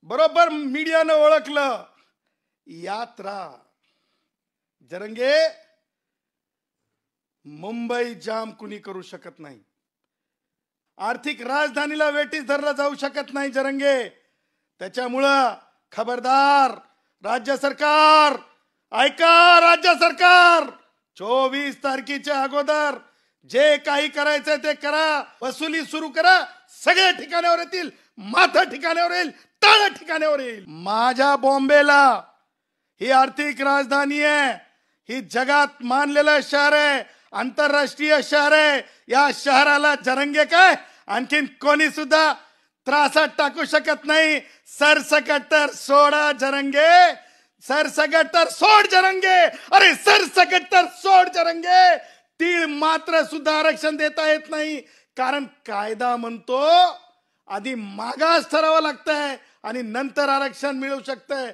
बरोबर मीडियानं ओळखलं. यात्रा जरंगे, मुंबई जाम कुणी करू शकत नाही. आर्थिक राजधानीला वेठीस धरला जाऊ शकत नाही जरंगे. त्याच्यामुळं खबरदार राज्य सरकार, ऐका राज्य सरकार, 24 तारखेच्या अगोदर जे काही करायचंय ते करा. वसुली सुरू करा. सगळ्या ठिकाणावर येतील. माथा ठिकाणावर येईल, तळ ठिकाणावर येईल. माझ्या बॉम्बेला ही आर्थिक राजधानी आहे. ही जगात मानलेलं शहर आहे, आंतरराष्ट्रीय शहर आहे. या शहराला जरंगे काय आणखीन कोणी सुद्धा त्रासात टाकू शकत नाही. सरसकट तर सोडा जरंगे, सरसकट तर सोड जरंगे. अरे सरसकट तर सोड जरंगे. तीळ मात्र सुद्धा आरक्षण देता येत नाही, कारण कायदा म्हणतो आधी मागास ठरावं लागतंय आणि नंतर आरक्षण मिळू शकतंय.